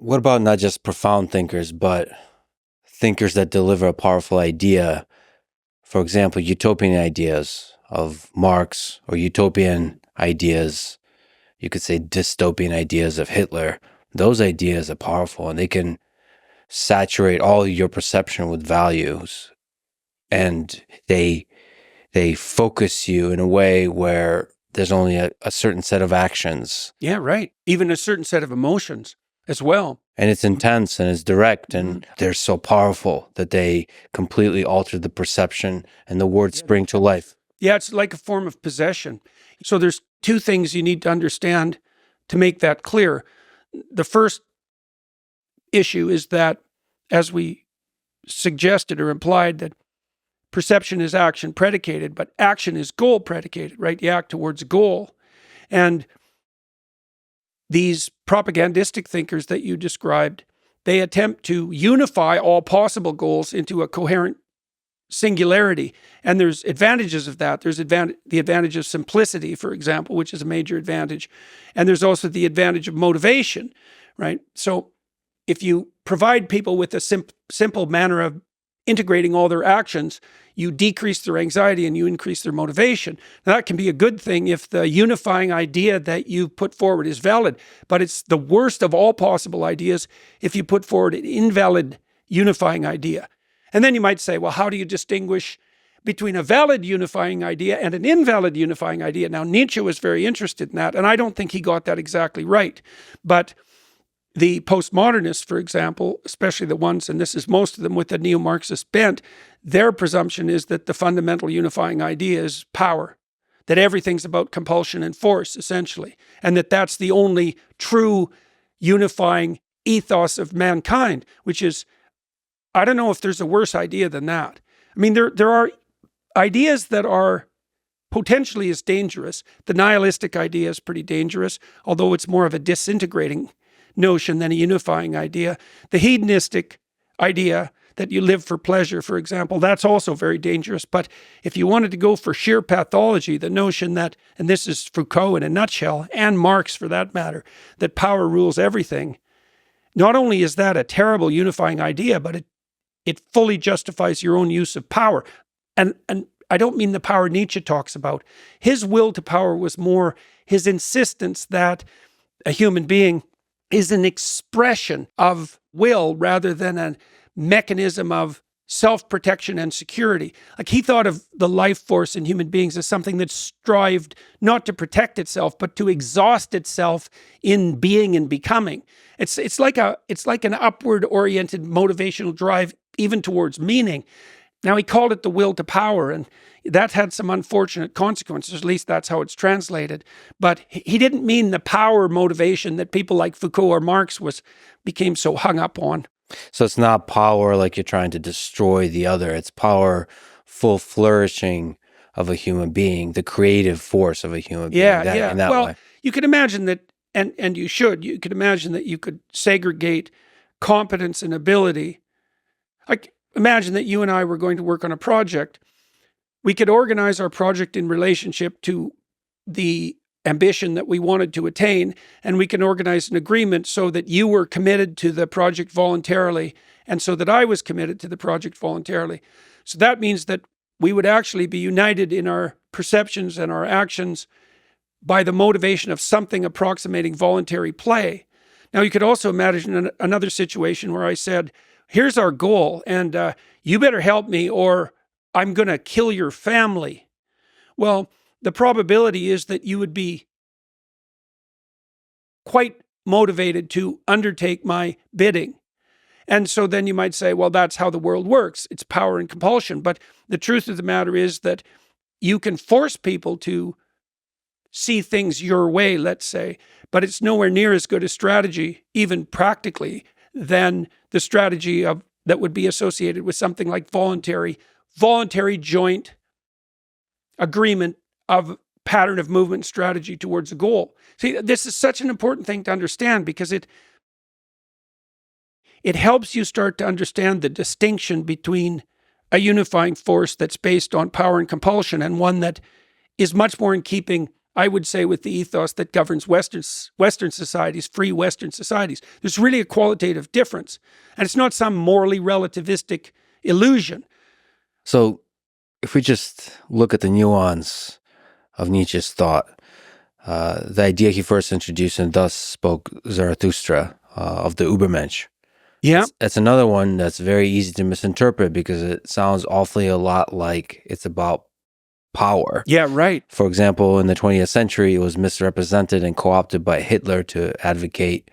what about not just profound thinkers, but thinkers that deliver a powerful idea? For example, utopian ideas of Marx, or utopian ideas, you could say dystopian ideas of Hitler. Those ideas are powerful, and they can saturate all your perception with values, and they focus you in a way where there's only a certain set of actions. Yeah, right. Even a certain set of emotions as well. And it's intense and it's direct, and they're so powerful that they completely alter the perception, and the words spring to life. Yeah, it's like a form of possession. So there's two things you need to understand to make that clear. The first issue is that, as we suggested or implied, that perception is action predicated, but action is goal predicated, right? You act towards a goal. And these propagandistic thinkers that you described, they attempt to unify all possible goals into a coherent singularity. And there's advantages of that. There's the advantage of simplicity, for example, which is a major advantage. And there's also the advantage of motivation, right? So if you provide people with a simple manner of integrating all their actions, you decrease their anxiety and you increase their motivation. Now, that can be a good thing if the unifying idea that you put forward is valid, but it's the worst of all possible ideas if you put forward an invalid unifying idea. And then you might say, well, how do you distinguish between a valid unifying idea and an invalid unifying idea? Now, Nietzsche was very interested in that, and I don't think he got that exactly right. But the postmodernists, for example, especially the ones, and this is most of them with the neo-Marxist bent, their presumption is that the fundamental unifying idea is power, that everything's about compulsion and force, essentially, and that that's the only true unifying ethos of mankind, which is, I don't know if there's a worse idea than that. I mean, there are ideas that are potentially as dangerous. The nihilistic idea is pretty dangerous, although it's more of a disintegrating notion than a unifying idea. The hedonistic idea that you live for pleasure, for example, that's also very dangerous. But if you wanted to go for sheer pathology, the notion that, and this is Foucault in a nutshell, and Marx for that matter, that power rules everything, not only is that a terrible unifying idea, but it fully justifies your own use of power. And I don't mean the power Nietzsche talks about. His will to power was more his insistence that a human being is an expression of will rather than a mechanism of self-protection and security. Like, he thought of the life force in human beings as something that strived not to protect itself, but to exhaust itself in being and becoming. It's like an upward-oriented motivational drive, even towards meaning. Now, he called it the will to power, and that had some unfortunate consequences. At least that's how it's translated. But he didn't mean the power motivation that people like Foucault or Marx became so hung up on. So it's not power like you're trying to destroy the other. It's power, full flourishing of a human being, the creative force of a human being. In that way. You could imagine that, and you could imagine that you could segregate competence and ability. Like, imagine that you and I were going to work on a project. We could organize our project in relationship to the ambition that we wanted to attain, and we can organize an agreement so that you were committed to the project voluntarily, and so that I was committed to the project voluntarily. So that means that we would actually be united in our perceptions and our actions by the motivation of something approximating voluntary play. Now, you could also imagine another situation where I said, here's our goal, and you better help me or I'm going to kill your family. Well, the probability is that you would be quite motivated to undertake my bidding. And so then you might say, well, that's how the world works. It's power and compulsion. But the truth of the matter is that you can force people to see things your way, let's say, but it's nowhere near as good a strategy, even practically, than the strategy that would be associated with something like voluntary joint agreement of pattern of movement strategy towards a goal. See, this is such an important thing to understand because it helps you start to understand the distinction between a unifying force that's based on power and compulsion and one that is much more in keeping I would say, with the ethos that governs Western societies, free Western societies. There's really a qualitative difference. And it's not some morally relativistic illusion. So if we just look at the nuance of Nietzsche's thought, the idea he first introduced, and thus spoke Zarathustra, of the Übermensch. Yeah. It's another one that's very easy to misinterpret because it sounds awfully a lot like it's about power. Yeah, right. For example, in the 20th century, it was misrepresented and co-opted by Hitler to advocate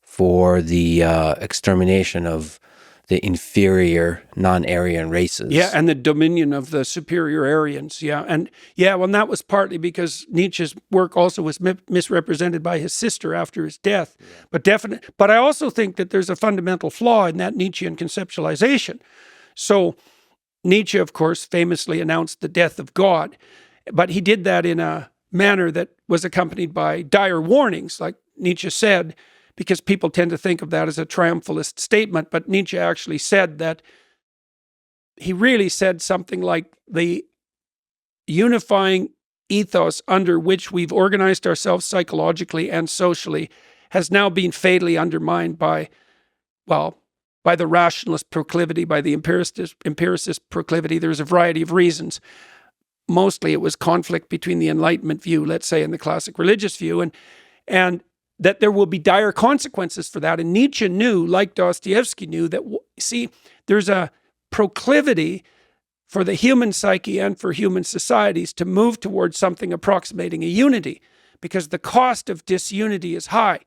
for the extermination of the inferior non-Aryan races. Yeah, and the dominion of the superior Aryans. Yeah, and well, and that was partly because Nietzsche's work also was misrepresented by his sister after his death. Yeah. But I also think that there's a fundamental flaw in that Nietzschean conceptualization. So Nietzsche, of course, famously announced the death of God, but he did that in a manner that was accompanied by dire warnings, like Nietzsche said, because people tend to think of that as a triumphalist statement. But Nietzsche actually said that he really said something like the unifying ethos under which we've organized ourselves psychologically and socially has now been fatally undermined by the rationalist proclivity, by the empiricist proclivity. There's a variety of reasons. Mostly it was conflict between the Enlightenment view, let's say, and the classic religious view, and that there will be dire consequences for that. And Nietzsche knew, like Dostoevsky knew, that, see, there's a proclivity for the human psyche and for human societies to move towards something approximating a unity, because the cost of disunity is high.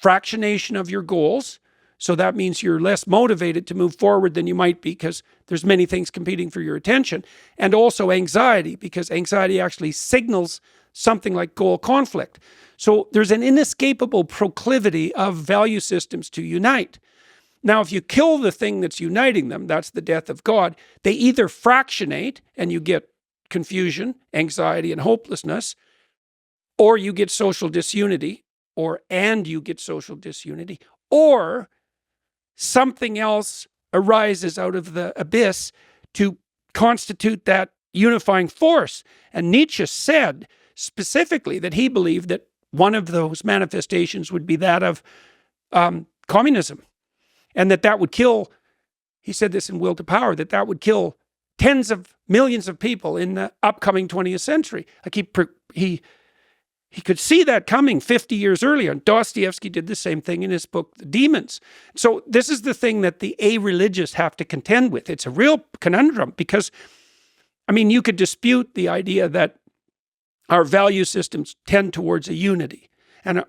Fractionation of your goals, so that means you're less motivated to move forward than you might be because there's many things competing for your attention, and also anxiety, because anxiety actually signals something like goal conflict. So there's an inescapable proclivity of value systems to unite. Now, if you kill the thing that's uniting them, that's the death of God, they either fractionate and you get confusion, anxiety, and hopelessness, or you get social disunity, or something else arises out of the abyss to constitute that unifying force. And Nietzsche said specifically that he believed that one of those manifestations would be that of communism, and that would kill, he said this in Will to Power, that would kill tens of millions of people in the upcoming 20th century. Like he could see that coming 50 years earlier. And Dostoevsky did the same thing in his book, The Demons. So this is the thing that the a-religious have to contend with. It's a real conundrum because, I mean, you could dispute the idea that our value systems tend towards a unity, and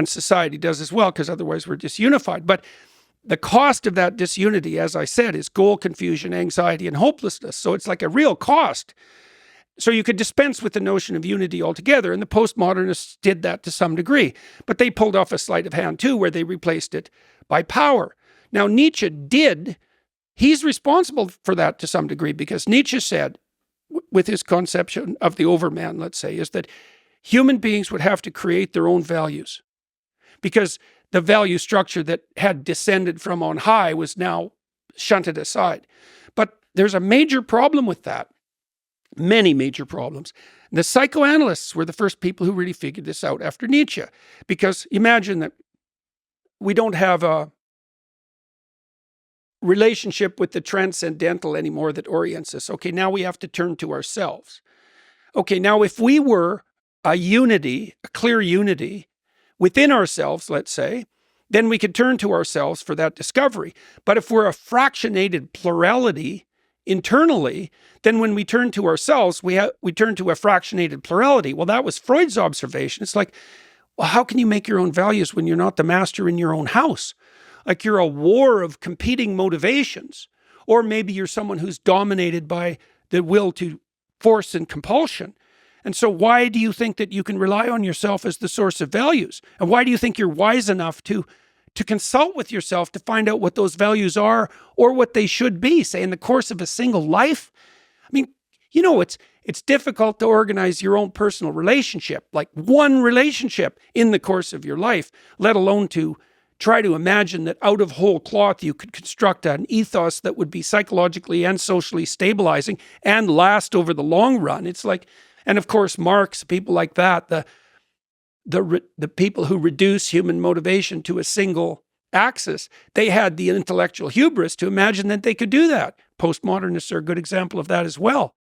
society does as well, because otherwise we're disunified. But the cost of that disunity, as I said, is goal confusion, anxiety, and hopelessness. So it's like a real cost. So you could dispense with the notion of unity altogether, and the postmodernists did that to some degree. But they pulled off a sleight of hand too, where they replaced it by power. Now Nietzsche he's responsible for that to some degree, because Nietzsche said, with his conception of the overman, let's say, is that human beings would have to create their own values, because the value structure that had descended from on high was now shunted aside. But there's a major problem with that. Many major problems. The psychoanalysts were the first people who really figured this out after Nietzsche, because imagine that we don't have a relationship with the transcendental anymore that orients us. Okay, now we have to turn to ourselves. Okay, now if we were a unity, a clear unity within ourselves, let's say, then we could turn to ourselves for that discovery. But if we're a fractionated plurality internally, then when we turn to ourselves, we turn to a fractionated plurality. Well, that was Freud's observation. It's like, well, how can you make your own values when you're not the master in your own house? Like you're a war of competing motivations. Or maybe you're someone who's dominated by the will to force and compulsion. And so why do you think that you can rely on yourself as the source of values? And why do you think you're wise enough to consult with yourself to find out what those values are or what they should be, say, in the course of a single life? I mean, you know, it's difficult to organize your own personal relationship, like one relationship in the course of your life, let alone to try to imagine that out of whole cloth you could construct an ethos that would be psychologically and socially stabilizing and last over the long run. It's like, And of course, Marx, people like that, the people who reduce human motivation to a single axis, they had the intellectual hubris to imagine that they could do that. Postmodernists are a good example of that as well.